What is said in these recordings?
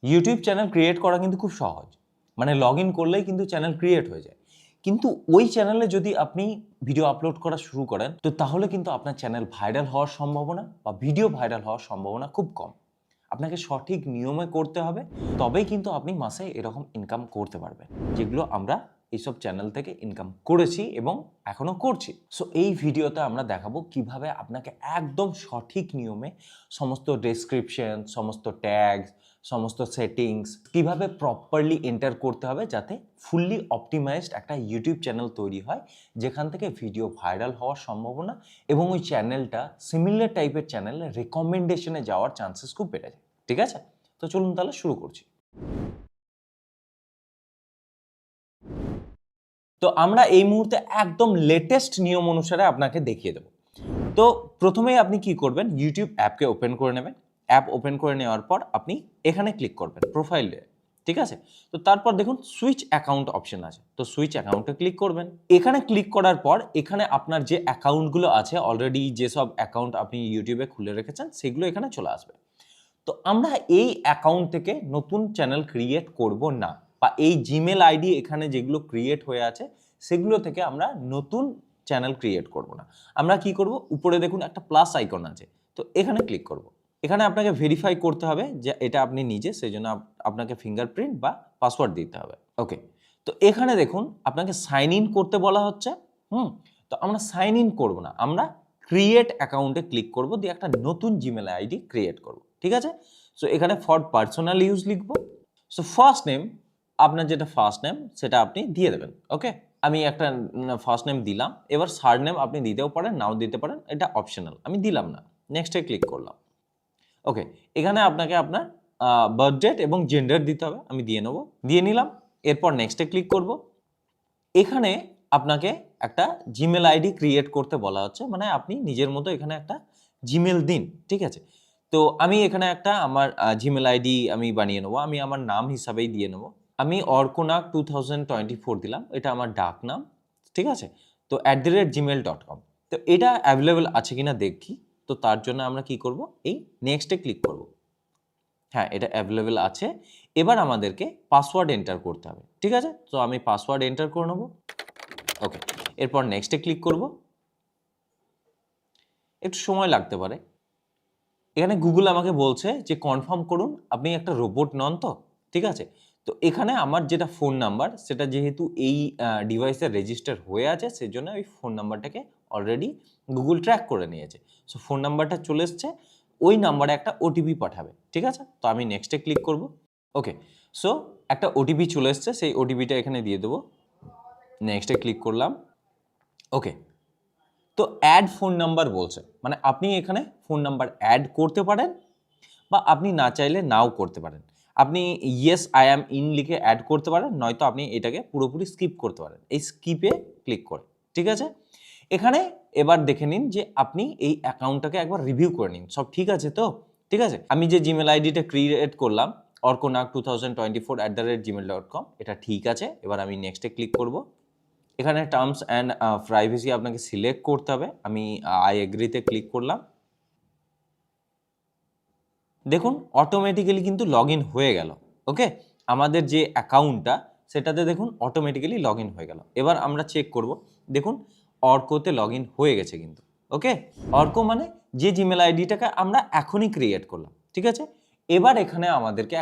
YouTube channel create করা কিন্তু খুব সহজ, মানে লগ ইন করলেই কিন্তু চ্যানেল ক্রিয়েট হয়ে যায়। কিন্তু ওই চ্যানেলে যদি আপনি ভিডিও আপলোড করা শুরু করেন, তো তাহলে কিন্তু আপনার চ্যানেল ভাইরাল হওয়ার সম্ভাবনা বা ভিডিও ভাইরাল হওয়ার সম্ভাবনা খুব কম। আপনাকে সঠিক নিয়মে করতে হবে, তবেই কিন্তু আপনি মাসে এরকম ইনকাম করতে পারবেন, যেগুলো আমরা এইসব চ্যানেল থেকে ইনকাম করেছি এবং এখনো করছি। সো এই ভিডিওতে আমরা দেখাবো কিভাবে আপনাকে একদম সঠিক নিয়মে সমস্ত ডেসক্রিপশন, সমস্ত ট্যাগস, সমস্ত সেটিংস কিভাবে প্রপারলি এন্টার করতে হবে, যাতে ফুললি অপটিমাইজড একটা ইউটিউব চ্যানেল তৈরি হয়, যেখান থেকে ভিডিও ভাইরাল হওয়ার সম্ভাবনা এবং ওই চ্যানেলটা সিমিলার টাইপের চ্যানেলে রেকমেন্ডেশনে যাওয়ার চান্সেস খুব বেড়ে যায়। ঠিক আছে, তো চলুন তাহলে শুরু করছি। তো আমরা এই মুহূর্তে একদম লেটেস্ট নিয়ম অনুসারে আপনাকে দেখিয়ে দেব। তো প্রথমেই আপনি কি করবেন, ইউটিউব অ্যাপকে ওপেন করে নেবেন। অ্যাপ ওপেন করে নেওয়ার পর আপনি এখানে ক্লিক করবেন প্রোফাইলে। ঠিক আছে, তো তারপর দেখুন সুইচ অ্যাকাউন্ট অপশন আছে, তো সুইচ অ্যাকাউন্টে ক্লিক করবেন। এখানে ক্লিক করার পর এখানে আপনার যে অ্যাকাউন্টগুলো আছে, অলরেডি যেসব অ্যাকাউন্ট আপনি ইউটিউবে খুলে রেখেছেন সেগুলো এখানে চলে আসবে। তো আমরা এই অ্যাকাউন্ট থেকে নতুন চ্যানেল ক্রিয়েট করব না, বা এই জিমেল আইডি এখানে যেগুলো ক্রিয়েট হয়ে আছে সেগুলো থেকে আমরা নতুন চ্যানেল ক্রিয়েট করব না। আমরা কি করব, উপরে দেখুন একটা প্লাস আইকন আছে, তো এখানে ক্লিক করব। এখানে আপনাকে ভেরিফাই করতে হবে যে এটা আপনি নিজে, সেই জন্য আপনাকে ফিঙ্গারপ্রিন্ট বা পাসওয়ার্ড দিতে হবে। ওকে, তো এখানে দেখুন আপনাকে সাইন ইন করতে বলা হচ্ছে। তো আমরা সাইন ইন করব না, আমরা ক্রিয়েট অ্যাকাউন্টে ক্লিক করব, দিয়ে একটা নতুন জিমেল আইডি ক্রিয়েট করব। ঠিক আছে, সো এখানে ফর পার্সোনাল ইউজ লিখব। সো ফার্স্ট নেম, আপনার যেটা ফার্স্ট নেম সেটা আপনি দিয়ে দেবেন। ওকে, আমি একটা ফার্স্ট নেম দিলাম। এবার সার নেম আপনি দিতেও পারেন, নাও দিতে পারেন, এটা অপশনাল, আমি দিলাম না। নেক্সটে ক্লিক করলাম। ওকে, এখানে আপনাকে আপনার বার্থ ডেট এবং জেন্ডার দিতে হবে, আমি দিয়ে নেব, দিয়ে নিলাম। এরপর নেক্সটে ক্লিক করব। এখানে আপনাকে একটা জিমেল আইডি ক্রিয়েট করতে বলা হচ্ছে, মানে আপনি নিজের মতো এখানে একটা জিমেল দিন। ঠিক আছে, তো আমি এখানে একটা আমার জিমেল আইডি আমি বানিয়ে নেবো, আমি আমার নাম হিসাবেই দিয়ে নেবো। আমি অর্কনাগ 2024 দিলাম, এটা আমার ডাক নাম। ঠিক আছে, তো @gmail.com। তো এটা অ্যাভেলেবেল আছে কিনা দেখি। তো তার জন্য আমরা কি করব, এই নেক্সটে ক্লিক করব। হ্যাঁ, এটা অ্যাভেলেবেল আছে। এবার আমাদেরকে পাসওয়ার্ড এন্টার করতে হবে। ঠিক আছে, তো আমি পাসওয়ার্ড এন্টার করে নেব। ওকে, এরপর নেক্সটে ক্লিক করব। একটু সময় লাগতে পারে। এখানে গুগল আমাকে বলছে যে কনফার্ম করুন আপনি একটা রোবট নন তো। ঠিক আছে, তো এখানে আমার যেটা ফোন নাম্বার, সেটা যেহেতু এই ডিভাইসে রেজিস্টার হয়ে আছে, সেজন্য ওই ফোন নাম্বারটাকে অলরেডি গুগল ট্র্যাক করে নিয়েছে। সো ফোন নাম্বারটা চলে এসছে, ওই নাম্বারে একটা ওটিপি পাঠাবে। ঠিক আছে, তো আমি নেক্সটে ক্লিক করব। ওকে, সো একটা ওটিপি চলে এসছে, সেই ওটিপিটা এখানে দিয়ে দেবো। নেক্সটে ক্লিক করলাম। ওকে, তো অ্যাড ফোন নাম্বার বলছে, মানে আপনি এখানে ফোন নাম্বার অ্যাড করতে পারেন, বা আপনি না চাইলে নাও করতে পারেন। আপনি ইয়েস আই অ্যাম ইন লিখে অ্যাড করতে পারেন, নয়তো আপনি এটাকে পুরোপুরি স্কিপ করতে পারেন এই স্কিপে ক্লিক করে। ঠিক আছে, এখানে এবার দেখে নিন যে আপনি এই অ্যাকাউন্টটাকে একবার রিভিউ করে নিন, সব ঠিক আছে তো। ঠিক আছে, আমি যে জিমেল আইডিটা ক্রিয়েট করলাম অর্কনাগ 2024@gmail.com, এটা ঠিক আছে। এবার আমি নেক্সটে ক্লিক করব। এখানে টার্মস অ্যান্ড প্রাইভেসি আপনাকে সিলেক্ট করতে হবে, আমি আই এগ্রিতে ক্লিক করলাম। দেখুন অটোমেটিক্যালি কিন্তু লগ ইন হয়ে গেল। ওকে, আমাদের যে অ্যাকাউন্টটা সেটাতে দেখুন অটোমেটিক্যালি লগ ইন হয়ে গেল। এবার আমরা চেক করব, দেখুন অর্কোতে লগ ইন হয়ে গেছে কিন্তু। ওকে, অর্কো মানে যে জিমেল আইডিটাকে আমরা এখনই ক্রিয়েট করলাম। ঠিক আছে, এবার এখানে আমাদেরকে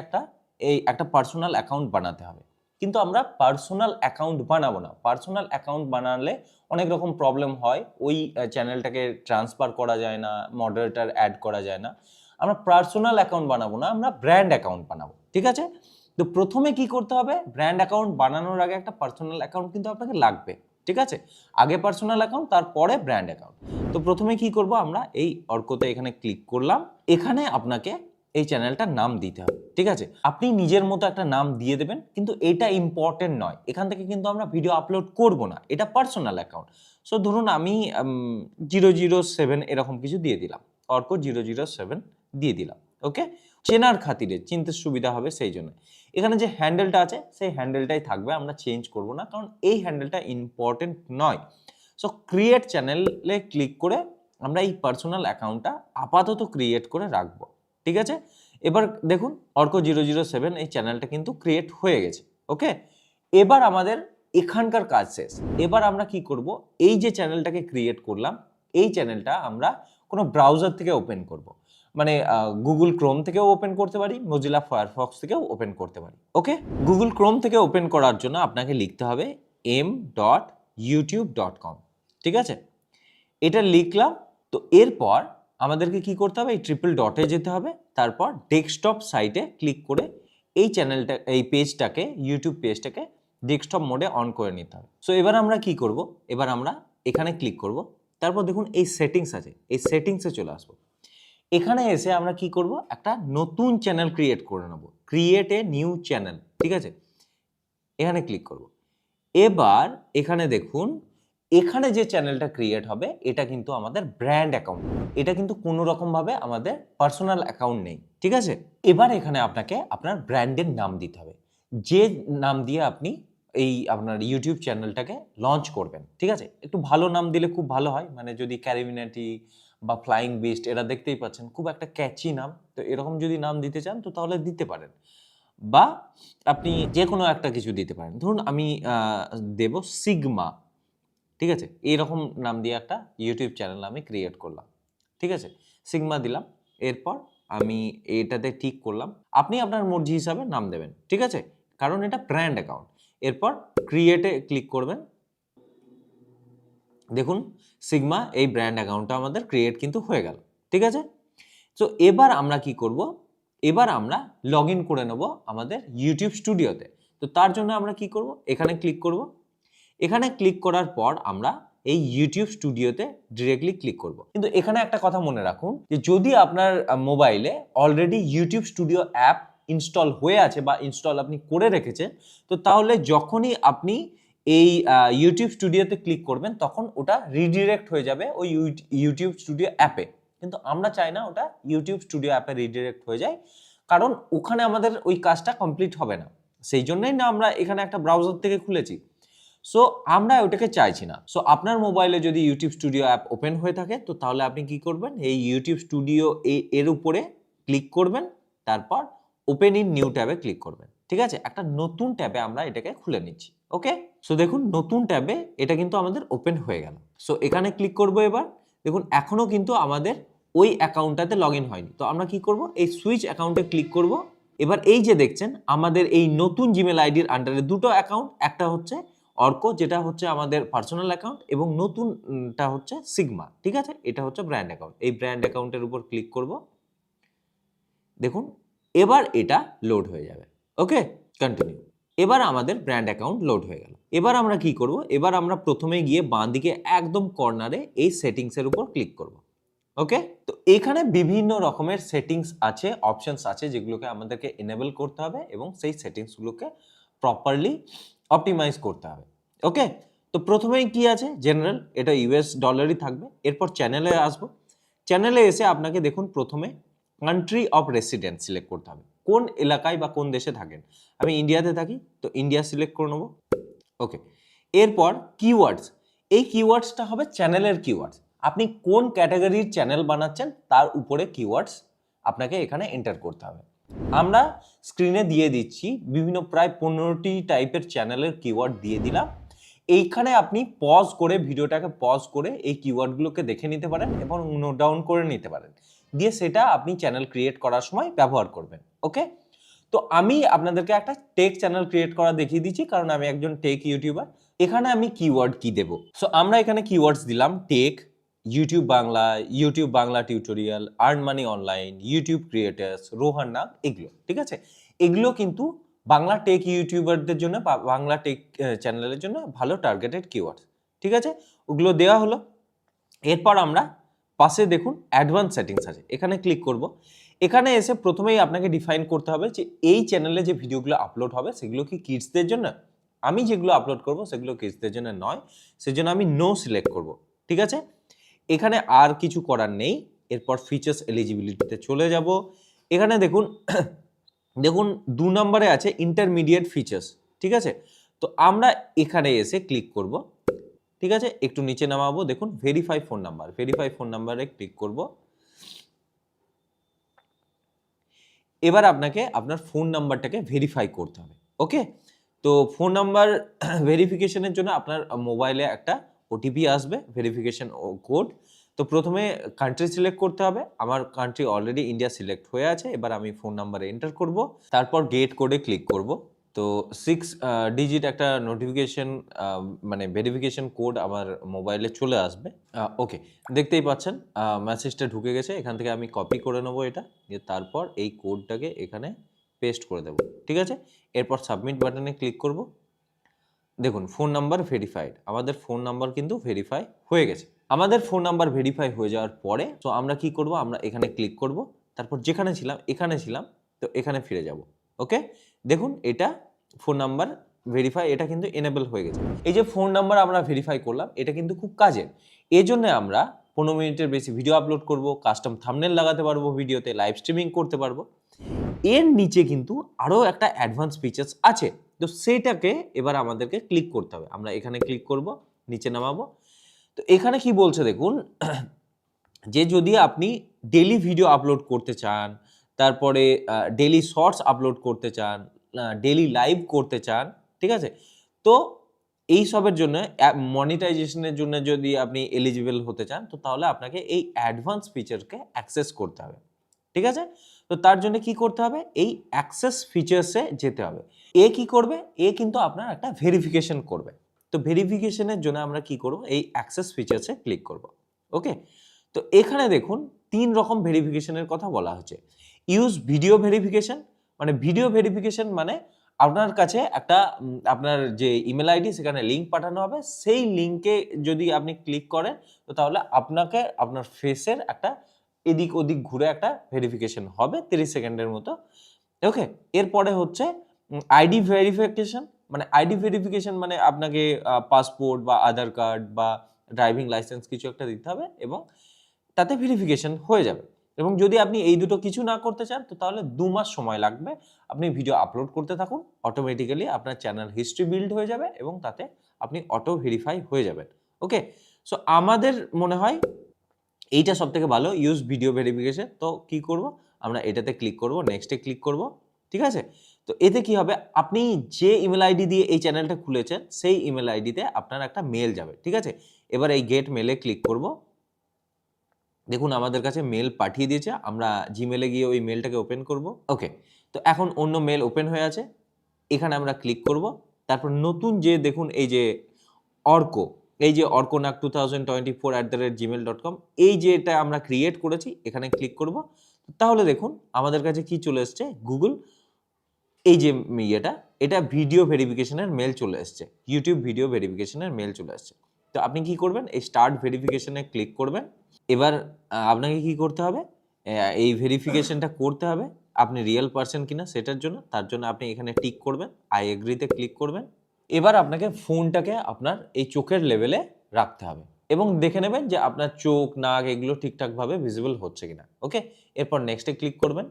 একটা পার্সোনাল অ্যাকাউন্ট বানাতে হবে। কিন্তু আমরা পার্সোনাল অ্যাকাউন্ট বানাবো না। পার্সোনাল অ্যাকাউন্ট বানালে অনেক রকম প্রবলেম হয়, ওই চ্যানেলটাকে ট্রান্সফার করা যায় না, মডারেটর অ্যাড করা যায় না। আমরা পার্সোনাল অ্যাকাউন্ট বানাবো না, আমরা ব্র্যান্ড অ্যাকাউন্ট বানাবো। ঠিক আছে, তো প্রথমে কি করতে হবে, ব্র্যান্ড অ্যাকাউন্ট বানানোর আগে একটা পার্সোনাল অ্যাকাউন্ট কিন্তু আপনাকে লাগবে। ঠিক আছে, আগে পার্সোনাল অ্যাকাউন্ট, তারপরে ব্র্যান্ড অ্যাকাউন্ট। তো প্রথমে কি করব, আমরা এই অর্কতে এখানে ক্লিক করলাম। এখানে আপনাকে এই চ্যানেলটার নাম দিতে হবে। ঠিক আছে, আপনি নিজের মতো একটা নাম দিয়ে দেবেন, কিন্তু এটা ইম্পর্টেন্ট নয়। এখান থেকে কিন্তু আমরা ভিডিও আপলোড করব না, এটা পার্সোনাল অ্যাকাউন্ট। সো ধরুন আমি 007 এরকম কিছু দিয়ে দিলাম, অর্ক 007 দিয়ে দিলাম। ওকে, চেনার খাতিরে, চিনতে সুবিধা হবে সেই জন্য। এখানে যে হ্যান্ডেলটা আছে সেই হ্যান্ডেলটাই থাকবে, আমরা চেঞ্জ করব না, কারণ এই হ্যান্ডেলটা ইম্পর্টেন্ট নয়। সো ক্রিয়েট চ্যানেলে ক্লিক করে আমরা এই পার্সোনাল অ্যাকাউন্টটা আপাতত ক্রিয়েট করে রাখবো। ঠিক আছে, এবার দেখুন অর্ক007 এই চ্যানেলটা কিন্তু ক্রিয়েট হয়ে গেছে। ওকে, এবার আমাদের এখানকার কাজ শেষ। এবার আমরা কি করব, এই যে চ্যানেলটাকে ক্রিয়েট করলাম এই চ্যানেলটা আমরা কোনো ব্রাউজার থেকে ওপেন করব। মানে গুগল ক্রোম থেকেও ওপেন করতে পারি, মোজিলা ফায়ারফক্স থেকেও ওপেন করতে পারি। ওকে, গুগল ক্রোম থেকে ওপেন করার জন্য আপনাকে লিখতে হবে m.youtube.com। ঠিক আছে, এটা লিখলাম। তো এরপর আমাদেরকে কি করতে হবে, এই ট্রিপল ডটে যেতে হবে, তারপর ডেস্কটপ সাইটে ক্লিক করে এই চ্যানেলটা, এই পেজটাকে, ইউটিউব পেজটাকে ডেস্কটপ মোডে অন করে নিতে হবে। সো এবার আমরা কি করব, এবার আমরা এখানে ক্লিক করব, তারপর দেখুন এই সেটিংস আছে, এই সেটিংসে চলে আসবো। এখানে এসে আমরা কি করব, একটা নতুন চ্যানেল ক্রিয়েট করে নেব, ক্রিয়েট এ নিউ চ্যানেল। ঠিক আছে, এখানে ক্লিক করব। এবার এখানে দেখুন, এখানে যে চ্যানেলটা ক্রিয়েট হবে এটা কিন্তু আমাদের ব্র্যান্ড অ্যাকাউন্ট, এটা কিন্তু কোনো রকম ভাবে আমাদের পার্সোনাল অ্যাকাউন্ট নেই। ঠিক আছে, এবার এখানে আপনাকে আপনার ব্র্যান্ডের নাম দিতে হবে, যে নাম দিয়ে আপনি এই আপনার ইউটিউব চ্যানেলটাকে লঞ্চ করবেন। ঠিক আছে, একটু ভালো নাম দিলে খুব ভালো হয়, মানে যদি ক্যারিমিনাটি বা ফ্লাইং বিস্ট, এরা দেখতেই পাচ্ছেন খুব একটা ক্যাচি নাম, তো এরকম যদি নাম দিতে চান তো তাহলে দিতে পারেন, বা আপনি যে কোনো একটা কিছু দিতে পারেন। ধরুন আমি দেব সিগমা। ঠিক আছে, এইরকম নাম দিয়ে একটা ইউটিউব চ্যানেল আমি ক্রিয়েট করলাম। ঠিক আছে, সিগমা দিলাম, এরপর আমি এটাতে ঠিক করলাম। আপনি আপনার মর্জি হিসাবে নাম দেবেন। ঠিক আছে, কারণ এটা ব্র্যান্ড অ্যাকাউন্ট। এরপর ক্রিয়েটে ক্লিক করবেন। দেখুন সিগমা এই ব্র্যান্ড অ্যাকাউন্টটা আমাদের ক্রিয়েট কিন্তু হয়ে গেল। ঠিক আছে, তো এবার আমরা কি করব, এবার আমরা লগ ইন করে নেব আমাদের ইউটিউব স্টুডিওতে। তো তার জন্য আমরা কি করব, এখানে ক্লিক করব। এখানে ক্লিক করার পর আমরা এই ইউটিউব স্টুডিওতে ডিরেক্টলি ক্লিক করব। কিন্তু এখানে একটা কথা মনে রাখুন, যে যদি আপনার মোবাইলে already YouTube studio app install হয়ে আছে বা ইনস্টল আপনি করে রেখেছেন, তো তাহলে যখনই আপনি এই ইউটিউব স্টুডিওতে ক্লিক করবেন তখন ওটা রিডিরেক্ট হয়ে যাবে ওই ইউটিউব স্টুডিও অ্যাপে। কিন্তু আমরা চাই না ওটা ইউটিউব স্টুডিও অ্যাপে রিডিরেক্ট হয়ে যায়, কারণ ওখানে আমাদের ওই কাজটা কমপ্লিট হবে না। সেই জন্যই না আমরা এখানে একটা ব্রাউজার থেকে খুলেছি। সো আমরা ওটাকে চাইছি না। সো আপনার মোবাইলে যদি ইউটিউব স্টুডিও অ্যাপ ওপেন হয়ে থাকে তো তাহলে আপনি কি করবেন, এই ইউটিউব স্টুডিও এর উপরে ক্লিক করবেন, তারপর ওপেন ইন নিউ ট্যাবে ক্লিক করবেন। ঠিক আছে, একটা নতুন ট্যাবে আমরা এটাকে খুলে নিচ্ছি। ওকে, সো দেখুন নতুন ট্যাবে এটা কিন্তু আমাদের ওপেন হয়ে গেল। সো এখানে ক্লিক করব। এবার দেখুন এখনো কিন্তু আমাদের ওই অ্যাকাউন্টটাতে লগ ইন হয়নি। তো আমরা কি করব, এই সুইচ অ্যাকাউন্টে ক্লিক করব। এবার এই যে দেখছেন আমাদের এই নতুন জিমেল আইডির আন্ডারে দুটো অ্যাকাউন্ট, একটা হচ্ছে অর্ক যেটা হচ্ছে আমাদের পার্সোনাল অ্যাকাউন্ট, এবং নতুনটা হচ্ছে সিগমা। ঠিক আছে, এটা হচ্ছে ব্র্যান্ড অ্যাকাউন্ট। এই ব্র্যান্ড অ্যাকাউন্টের উপর ক্লিক করব। দেখুন এবার এটা লোড হয়ে যাবে। ওকে, কন্টিনিউ। এবার আমাদের ব্র্যান্ড অ্যাকাউন্ট লোড হয়ে গেল। এবার আমরা কি করব, এবার আমরা প্রথমে গিয়ে বাঁ দিকে একদম কর্নারে এই সেটিংসের উপর ক্লিক করব। ওকে, তো এখানে বিভিন্ন রকমের সেটিংস আছে, অপশনস আছে, যেগুলোকে আমাদেরকে এনেবল করতে হবে এবং সেই সেটিংসগুলোকে প্রপারলি অপটিমাইজ করতে হবে। ওকে, তো প্রথমেই কি আছে, জেনারেল, এটা ইউএস ডলারই থাকবে। এরপর চ্যানেলে আসবো। চ্যানেলে এসে আপনাকে দেখুন প্রথমে কান্ট্রি অফ রেসিডেন্স সিলেক্ট করতে হবে, কোন এলাকায় বা কোন দেশে থাকেন। আমি ইন্ডিয়াতে থাকি, তো ইন্ডিয়া সিলেক্ট করে নেবো। ওকে, এরপর কিওয়ার্ডস, এই কিওয়ার্ডসটা হবে চ্যানেলের কিওয়ার্ডস। আপনি কোন ক্যাটাগরির চ্যানেল বানাচ্ছেন তার উপরে কিওয়ার্ডস আপনাকে এখানে এন্টার করতে হবে। আমরা স্ক্রিনে দিয়ে দিচ্ছি বিভিন্ন প্রায় 15টি টাইপের চ্যানেলের কিওয়ার্ড দিয়ে দিলাম। এইখানে আপনি পজ করে, ভিডিওটাকে পজ করে এই কিওয়ার্ডগুলোকে দেখে নিতে পারেন এবং নোট ডাউন করে নিতে পারেন, দিয়ে সেটা আপনি চ্যানেল ক্রিয়েট করার সময় ব্যবহার করবেন। ওকে, তো আমি আপনাদেরকে একটা টেক চ্যানেল ক্রিয়েট করা দেখিয়ে দিচ্ছি, কারণ আমি একজন টেক ইউটিউবার। এখানে আমি কিওয়ার্ড কি দেব, সো আমরা এখানে কিওয়ার্ডস দিলাম tech, YouTube Bangla tutorial, earn money online, YouTube creators, Rohan Nag, এগুলো। ঠিক আছে, এগুলো কিন্তু বাংলা টেক ইউটিউবারদের জন্য বা বাংলা টেক চ্যানেলের জন্য ভালো টার্গেটেড কিওয়ার্ডস। ঠিক আছে, ওগুলো দেওয়া হলো। এরপর আমরা পাশে দেখুন অ্যাডভান্স সেটিংস আছে, এখানে ক্লিক করব। এখানে এসে প্রথমেই আপনাকে ডিফাইন করতে হবে যে এই চ্যানেলে যে ভিডিওগুলো আপলোড হবে সেগুলো কি কিডসদের জন্য। আমি যেগুলো আপলোড করব সেগুলো কিডসদের জন্য নয়, সেজন্য আমি নো সিলেক্ট করব। ঠিক আছে, এখানে আর কিছু করার নেই। এরপর ফিচার্স এলিজিবিলিটিতে চলে যাব। এখানে দেখুন দেখুন 2 নম্বরে আছে ইন্টারমিডিয়েট ফিচার্স। ঠিক আছে, তো আমরা এখানে এসে ক্লিক করব। ঠিক আছে, একটু নিচে নামাবো, দেখুন verify phone number, verify phone নাম্বারে ক্লিক করব। এবার আপনাকে আপনার ফোন নাম্বারটাকে ভেরিফাই করতে হবে। ওকে, তো ফোন নাম্বার ভেরিফিকেশনের জন্য আপনার মোবাইলে একটা ওটিপি আসবে, ভেরিফিকেশন কোড। তো প্রথমে কান্ট্রি সিলেক্ট করতে হবে। আমার কান্ট্রি অলরেডি ইন্ডিয়া সিলেক্ট হয়ে আছে। এবার আমি ফোন নাম্বারে এন্টার করব, তারপর গেট কোডে ক্লিক করব। তো 6 ডিজিট একটা নোটিফিকেশন মানে ভেরিফিকেশন কোড আমার মোবাইলে চলে আসবে। ওকে, দেখতেই পাচ্ছেন মেসেজটা ঢুকে গেছে। এখান থেকে আমি কপি করে নেবো এটা, দিয়ে তারপর এই কোডটাকে এখানে পেস্ট করে দেবো। ঠিক আছে, এরপর সাবমিট বাটনে ক্লিক করব। দেখুন ফোন নাম্বার ভেরিফাইড, আমাদের ফোন নাম্বার কিন্তু ভেরিফাই হয়ে গেছে। আমাদের ফোন নাম্বার ভেরিফাই হয়ে যাওয়ার পরে তো আমরা কি করব, আমরা এখানে ক্লিক করব, তারপর যেখানে ছিলাম এখানে ছিলাম, তো এখানে ফিরে যাব। ওকে, দেখুন এটা ফোন নাম্বার ভেরিফাই, এটা কিন্তু এনেবল হয়ে গেছে। এই যে ফোন নাম্বার আমরা ভেরিফাই করলাম, এটা কিন্তু খুব কাজের। এই জন্য আমরা 15 মিনিটের বেশি ভিডিও আপলোড করব, কাস্টম থাম্বনেল লাগাতে পারবো, ভিডিওতে লাইভ স্ট্রিমিং করতে পারবো। এর নিচে কিন্তু আরও একটা অ্যাডভান্স ফিচার্স আছে, তো সেটাকে এবার আমাদেরকে ক্লিক করতে হবে। আমরা এখানে ক্লিক করব, নিচে নামাবো। তো এখানে কি বলছে দেখুন, যে যদি আপনি ডেইলি ভিডিও আপলোড করতে চান, তারপরে ডেইলি শর্টস আপলোড করতে চান, ডেইলি লাইভ করতে চান, ঠিক আছে, তো এই সবের জন্য মনিটাইজেশনের জন্য যদি আপনি এলিজিবল হতে চান, তো তাহলে আপনাকে এই অ্যাডভান্স ফিচারকে অ্যাক্সেস করতে হবে। ঠিক আছে, তো তার জন্য কি করতে হবে, এই অ্যাক্সেস ফিচার্সে যেতে হবে। এ কি করবে, এ কিন্তু আপনার একটা ভেরিফিকেশন করবে। তো ভেরিফিকেশনের জন্য আমরা কি করব, এই অ্যাক্সেস ফিচার্সে ক্লিক করব। ওকে, তো এখানে দেখুন 3 রকম ভেরিফিকেশনের কথা বলা হচ্ছে। ইউজ ভিডিও ভেরিফিকেশন, মানে ভিডিও ভেরিফিকেশন মানে আপনার কাছে একটা আপনার যে ইমেল আইডি সেখানে লিঙ্ক পাঠানো হবে, সেই লিঙ্কে যদি আপনি ক্লিক করেন, তো তাহলে আপনাকে আপনার ফেসের একটা এদিক ওদিক ঘুরে একটা ভেরিফিকেশন হবে 30 সেকেন্ডের মতো। ওকে, এরপরে হচ্ছে আইডি ভেরিফিকেশন, মানে আইডি ভেরিফিকেশন মানে আপনাকে পাসপোর্ট বা আধার কার্ড বা ড্রাইভিং লাইসেন্স কিছু একটা দিতে হবে এবং তাতে ভেরিফিকেশন হয়ে যাবে। এবং যদি আপনি এই দুটো কিছু না করতে চান, তো তাহলে 2 মাস সময় লাগবে। আপনি ভিডিও আপলোড করতে থাকুন, অটোমেটিক্যালি আপনার চ্যানেল হিস্ট্রি বিল্ড হয়ে যাবে এবং তাতে আপনি অটো ভেরিফাই হয়ে যাবেন। ওকে, সো আমাদের মনে হয় এইটা সবথেকে ভালো, ইউজ ভিডিও ভেরিফিকেশন। তো কি করব, আমরা এটাতে ক্লিক করব, নেক্সটে ক্লিক করব। ঠিক আছে, তো এতে কি হবে, আপনি যে ইমেল আইডি দিয়ে এই চ্যানেলটা খুলেছেন সেই ইমেল আইডিতে আপনার একটা মেল যাবে। ঠিক আছে, এবার এই গেট মেলে ক্লিক করব। দেখুন আমাদের কাছে মেল পাঠিয়ে দিয়েছে, আমরা জিমেলে গিয়ে ওই মেলটাকে ওপেন করব। ওকে, তো এখন অন্য মেল ওপেন হয়ে আছে, এখানে আমরা ক্লিক করব। তারপর নতুন যে দেখুন এই যে অর্ক, এই যে অর্কনাক 2024@gmail.com, এই যে এটা আমরা ক্রিয়েট করেছি, এখানে ক্লিক করব। তাহলে দেখুন আমাদের কাছে কি চলে এসছে, গুগল এই যে এটা ভিডিও ভেরিফিকেশনের মেল চলে এসছে, ইউটিউব ভিডিও ভেরিফিকেশনের মেল চলে আসছে। তো আপনি কি করবেন, এই স্টার্ট ভেরিফিকেশনে ক্লিক করবেন। এবার আপনাকে কি করতে হবে, এই ভেরিফিকেশনটা করতে হবে আপনি রিয়েল পারসন কিনা সেটার জন্য। তার জন্য আপনি এখানে টিক করবেন, আই এগ্রিতে ক্লিক করবেন। এবার আপনাকে ফোনটাকে আপনার এই চোখের লেভেলে রাখতে হবে এবং দেখে নেবেন যে আপনার চোখ নাক এগুলো ঠিকঠাকভাবে ভিজিবল হচ্ছে কিনা। ওকে, এরপর নেক্সটে ক্লিক করবেন।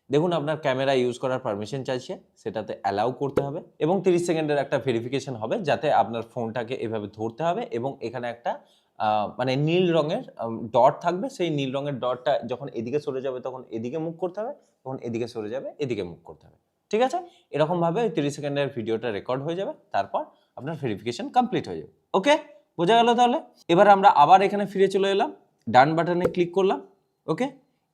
দেখুন আপনার ক্যামেরা ইউজ করার পারমিশন চাইছে, সেটাতে অ্যালাউ করতে হবে এবং 30 সেকেন্ডের একটা ভেরিফিকেশন হবে, যাতে আপনার ফোনটাকে এভাবে ধরতে হবে এবং এখানে একটা মানে নীল রঙের ডট থাকবে। সেই নীল রঙের ডটটা যখন এদিকে সরে যাবে তখন এদিকে মুভ করতে হবে, তখন এদিকে সরে যাবে এদিকে মুভ করতে হবে। ঠিক আছে, এরকমভাবে 30 সেকেন্ডের ভিডিওটা রেকর্ড হয়ে যাবে, তারপর আপনার ভেরিফিকেশন কমপ্লিট হয়ে যাবে। ওকে, বোঝা গেল তাহলে। এবার আমরা আবার এখানে ফিরে চলে এলাম, ডান বাটনে ক্লিক করলাম। ওকে,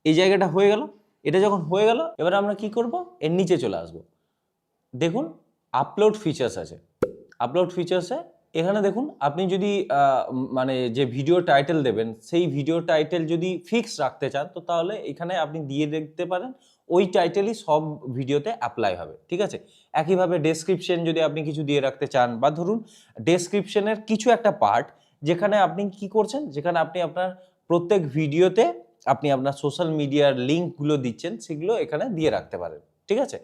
এই জায়গাটা হয়ে গেল। এটা যখন হয়ে গেল, এবার আমরা কি করব, এর নিচে চলে আসব। দেখুন আপলোড ফিচার্স আছে, আপলোড ফিচার্সে এখানে দেখুন আপনি যদি মানে যে ভিডিও টাইটেল দেবেন সেই ভিডিও টাইটেল যদি ফিক্স রাখতে চান, তো তাহলে এখানে আপনি দিয়ে দেখতে পারেন, ওই টাইটেলই সব ভিডিওতে অ্যাপ্লাই হবে। ঠিক আছে, একইভাবে ডেসক্রিপশন যদি আপনি কিছু দিয়ে রাখতে চান, বা ধরুন ডেসক্রিপশনের কিছু একটা পার্ট যেখানে আপনি কি করছেন, যেখানে আপনি আপনার প্রত্যেক ভিডিওতে আপনি আপনার সোশ্যাল মিডিয়ার লিঙ্কগুলো দিচ্ছেন, সেগুলো এখানে দিয়ে রাখতে পারেন। ঠিক আছে,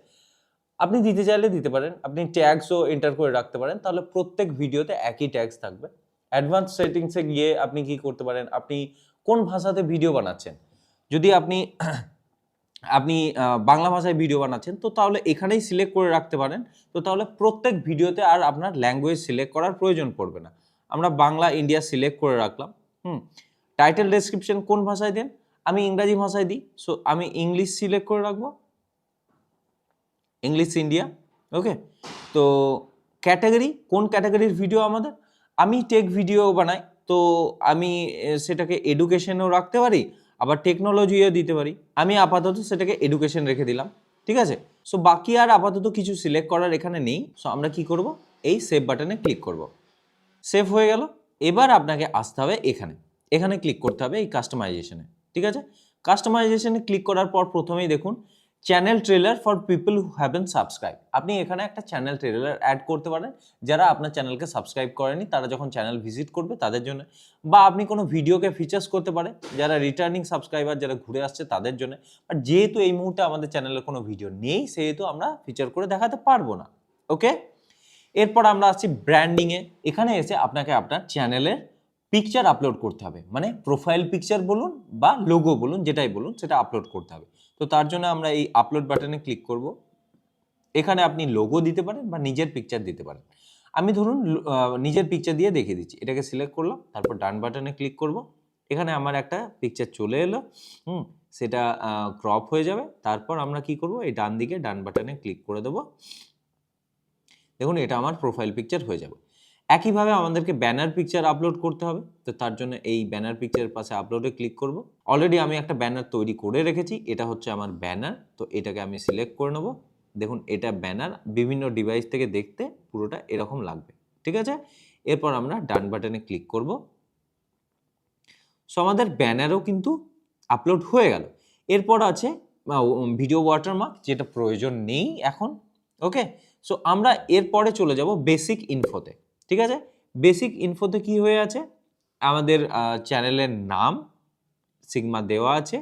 আপনি দিতে চাইলে দিতে পারেন, আপনি ট্যাগসও এন্টার করে রাখতে পারেন, তাহলে প্রত্যেক ভিডিওতে একই ট্যাগস থাকবে। অ্যাডভান্স সেটিংসে গিয়ে আপনি কি করতে পারেন, আপনি কোন ভাষাতে ভিডিও বানাচ্ছেন, যদি আপনি আপনি বাংলা ভাষায় ভিডিও বানাচ্ছেন, তো তাহলে এখানেই সিলেক্ট করে রাখতে পারেন। তো তাহলে প্রত্যেক ভিডিওতে আর আপনার ল্যাঙ্গুয়েজ সিলেক্ট করার প্রয়োজন পড়বে না। আমরা বাংলা ইন্ডিয়া সিলেক্ট করে রাখলাম। টাইটেল ডেসক্রিপশন কোন ভাষায় দেন, আমি ইংরাজি ভাষায় দিই, সো আমি ইংলিশ সিলেক্ট করে রাখবো। English India. ওকে, তো ক্যাটাগরি, কোন ক্যাটাগরির ভিডিও আমাদের, আমি টেক ভিডিও বানাই, তো আমি সেটাকে এডুকেশনও রাখতে পারি, আবার টেকনোলজিও দিতে পারি। আমি আপাতত সেটাকে এডুকেশন রেখে দিলাম, ঠিক আছে। সো বাকি আর আপাতত কিছু সিলেক্ট করার এখানে নেই। সো আমরা কি করব, এই সেভ বাটনে ক্লিক করব। সেভ হয়ে গেল। এবার আপনাকে আসতে হবে এখানে, এখানে ক্লিক করতে হবে এই কাস্টমাইজেশনে, ঠিক আছে। কাস্টমাইজেশনে ক্লিক করার পর প্রথমেই দেখুন channel trailer for people who haven't subscribe. আপনি এখানে একটা চ্যানেল ট্রেলার অ্যাড করতে পারেন, যারা আপনার চ্যানেলকে সাবস্ক্রাইব করেনি তারা যখন চ্যানেল ভিজিট করবে তাদের জন্য, বা আপনি কোনো ভিডিওকে ফিচার্স করতে পারেন যারা রিটার্নিং সাবস্ক্রাইবার, যারা ঘুরে আসছে তাদের জন্য। আর যেহেতু এই মুহূর্তে আমাদের চ্যানেলে কোনো ভিডিও নেই, সেহেতু আমরা ফিচার করে দেখাতে পারবো না। ওকে, এরপর আমরা আসছি ব্র্যান্ডিংয়ে। এখানে এসে আপনাকে আপনার চ্যানেলের পিকচার আপলোড করতে হবে, মানে প্রোফাইল পিকচার বলুন বা লোগো বলুন, যেটাই বলুন সেটা আপলোড করতে হবে। তো তার জন্য আমরা এই আপলোড বাটনে ক্লিক করব। এখানে আপনি লোগো দিতে পারেন বা নিজের পিকচার দিতে পারেন। আমি ধরুন নিজের পিকচার দিয়ে দেখিয়ে দিচ্ছি। এটাকে সিলেক্ট করলাম, তারপর ডান বাটনে ক্লিক করব। এখানে আমার একটা পিকচার চলে এলো, সেটা ক্রপ হয়ে যাবে। তারপর আমরা কি করব, এই ডান দিকে ডান বাটনে ক্লিক করে দেবো। দেখুন এটা আমার প্রোফাইল পিকচার হয়ে যাবে। একইভাবে আমাদেরকে ব্যানার পিকচার আপলোড করতে হবে। তো তার জন্য এই ব্যানার পিকচারের পাশে আপলোডে ক্লিক করব। অলরেডি আমি একটা ব্যানার তৈরি করে রেখেছি, এটা হচ্ছে আমার ব্যানার। তো এটাকে আমি সিলেক্ট করে নেব। দেখুন এটা ব্যানার, বিভিন্ন ডিভাইস থেকে দেখতে পুরোটা এরকম লাগবে, ঠিক আছে। এরপর আমরা ডান বাটনে ক্লিক করব। সো আমাদের ব্যানারও কিন্তু আপলোড হয়ে গেল। এরপর আছে ভিডিও ওয়াটারমার্ক, যেটা প্রয়োজন নেই এখন। ওকে, সো আমরা এরপরে চলে যাব বেসিক ইনফোতে, ঠিক আছে। বেসিক ইনফোতে কি হয়ে আছে, আমাদের চ্যানেলের নাম সিগমা দেওয়া আছে।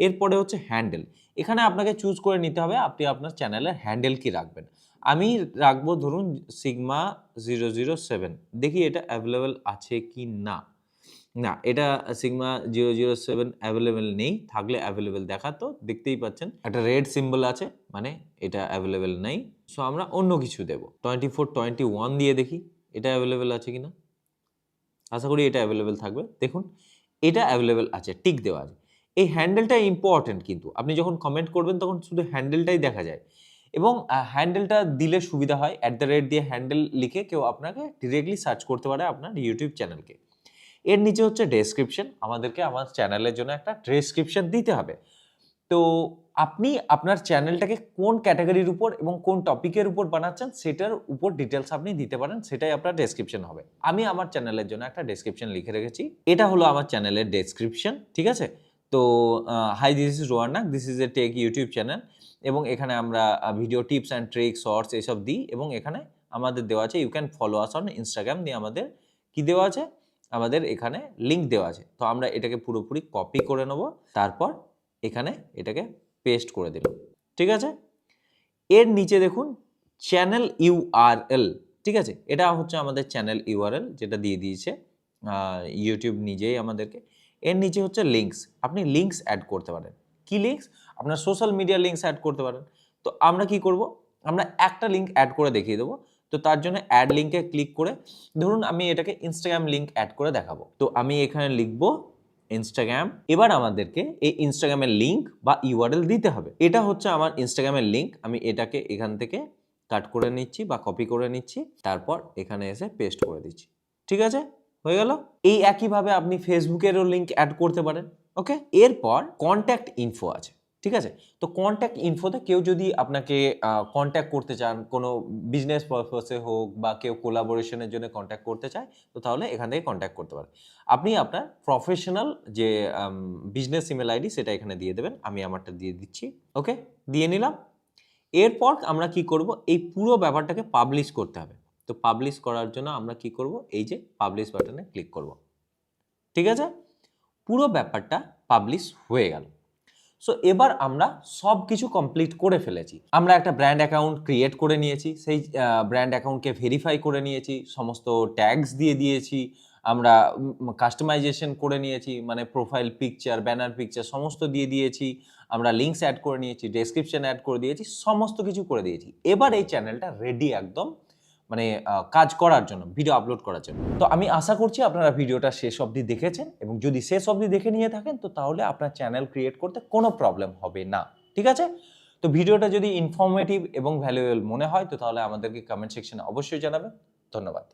এরপরে হচ্ছে হ্যান্ডেল। এখানে আপনাকে চুজ করে নিতে হবে আপনি আপনার চ্যানেলের হ্যান্ডেল কি রাখবেন। আমি রাখবো ধরুন সিগমা 007। দেখি এটা অ্যাভেলেবেল আছে কি না। না, এটা সিগমা 007 অ্যাভেলেবেল নেই। থাকলে অ্যাভেলেবেল দেখাতো, দেখতেই পাচ্ছেন একটা রেড সিম্বল আছে, মানে এটা অ্যাভেলেবেল নেই। সো আমরা অন্য কিছু দেব, 2421 দিয়ে দেখি এটা অ্যাভেলেবেল আছে কিনা। আশা করি এটা অ্যাভেলেবেল থাকবে। দেখুন এটা অ্যাভেলেবেল আছে, টিক দেওয়া আছে। এই হ্যান্ডেলটা ইম্পর্টেন্ট, কিন্তু আপনি যখন কমেন্ট করবেন তখন শুধু হ্যান্ডেলটাই দেখা যায়, এবং হ্যান্ডেলটা দিলে সুবিধা হয়। @ দিয়ে হ্যান্ডেল লিখে কেউ আপনাকে ডিরেক্টলি সার্চ করতে পারে আপনার ইউটিউব চ্যানেলকে। এর নিচে হচ্ছে ডেসক্রিপশন। আমাদেরকে আমার চ্যানেলের জন্য একটা ডেসক্রিপশন দিতে হবে। তো আপনি আপনার চ্যানেলটাকে কোন ক্যাটাগরির উপর এবং কোন টপিকের উপর বানাচ্ছেন সেটার উপর ডিটেলস আপনি দিতে পারেন, সেটাই আপনার ডেসক্রিপশন হবে। আমি আমার চ্যানেলের জন্য একটা ডেসক্রিপশন লিখে রেখেছি। এটা হলো আমার চ্যানেলের ডেসক্রিপশন, ঠিক আছে। তো হাই, দিস ইজ রোহানাক, this is a tech YouTube channel, এবং এখানে আমরা video tips and tricks, shorts এসব দিই, এবং এখানে আমাদের দেওয়া আছে you can follow us on Instagram, দিয়ে আমাদের কি দেওয়া আছে, আমাদের এখানে লিঙ্ক দেওয়া আছে। তো আমরা এটাকে পুরোপুরি কপি করে নেব, তারপর এখানে এটাকে পেস্ট করে দিলাম, ঠিক আছে। এর নিচে দেখুন চ্যানেল ইউআরএল, ঠিক আছে। এটা হচ্ছে আমাদের চ্যানেল ইউআরএল, যেটা দিয়ে দিয়েছে ইউটিউব নিজেই আমাদেরকে। এর নিচে হচ্ছে লিঙ্কস, আপনি লিঙ্কস অ্যাড করতে পারেন। কি লিঙ্কস, আপনার সোশ্যাল মিডিয়া লিঙ্কস অ্যাড করতে পারেন। তো আমরা কি করব, আমরা একটা লিঙ্ক অ্যাড করে দেখিয়ে দেবো। তো তার জন্য অ্যাড লিঙ্কে ক্লিক করে, ধরুন আমি এটাকে ইনস্টাগ্রাম লিঙ্ক অ্যাড করে দেখাবো। তো আমি এখানে লিখবো ইনস্টাগ্রাম। এবার আমাদেরকে এই ইনস্টাগ্রামের লিঙ্ক বা ইউআরএল দিতে হবে। এটা হচ্ছে আমার ইনস্টাগ্রামের লিঙ্ক, আমি এটাকে এখান থেকে কাট করে নিচ্ছি বা কপি করে নিচ্ছি, তারপর এখানে এসে পেস্ট করে দিচ্ছি, ঠিক আছে, হয়ে গেল। এই একইভাবে আপনি ফেসবুকেরও লিঙ্ক অ্যাড করতে পারেন। ওকে, এরপর কন্ট্যাক্ট ইনফো আছে, ঠিক আছে। তো কন্ট্যাক্ট ইনফোতে কেউ যদি আপনাকে কন্ট্যাক্ট করতে চান, কোনো বিজনেস পারপাসে হোক বা কেউ কোলাবোরেশনের জন্য কন্ট্যাক্ট করতে চায়, তো তাহলে এখান থেকে কন্ট্যাক্ট করতে পারেন। আপনি আপনার প্রফেশনাল যে বিজনেস ইমেল আইডি সেটা এখানে দিয়ে দেবেন। আমি আমারটা দিয়ে দিচ্ছি, ওকে, দিয়ে নিলাম। এরপর আমরা কি করব, এই পুরো ব্যাপারটাকে পাবলিশ করতে হবে। তো পাবলিশ করার জন্য আমরা কি করব, এই যে পাবলিশ বাটনে ক্লিক করব, ঠিক আছে। পুরো ব্যাপারটা পাবলিশ হয়ে গেল। সো এবার আমরা সব কিছু কমপ্লিট করে ফেলেছি। আমরা একটা ব্র্যান্ড অ্যাকাউন্ট ক্রিয়েট করে নিয়েছি, সেই ব্র্যান্ড অ্যাকাউন্টকে ভেরিফাই করে নিয়েছি, সমস্ত ট্যাগস দিয়ে দিয়েছি, আমরা কাস্টমাইজেশন করে নিয়েছি, মানে প্রোফাইল পিকচার, ব্যানার পিকচার সমস্ত দিয়ে দিয়েছি, আমরা লিঙ্কস অ্যাড করে নিয়েছি, ডেসক্রিপশন অ্যাড করে দিয়েছি, সমস্ত কিছু করে দিয়েছি। এবার এই চ্যানেলটা রেডি একদম, মানে কাজ করার জন্য, ভিডিও আপলোড করার জন্য। তো আমি আশা করছি আপনারা ভিডিওটা শেষ অবধি দেখেছেন, এবং যদি শেষ অবধি দেখে নিয়ে থাকেন তো তাহলে আপনার চ্যানেল ক্রিয়েট করতে কোনো প্রবলেম হবে না, ঠিক আছে। তো তো ভিডিওটা যদি ইনফরমেটিভ এবং ভ্যালুয়েবল মনে হয় তো তাহলে আমাদেরকে কমেন্ট সেকশনে অবশ্যই জানাবেন। ধন্যবাদ।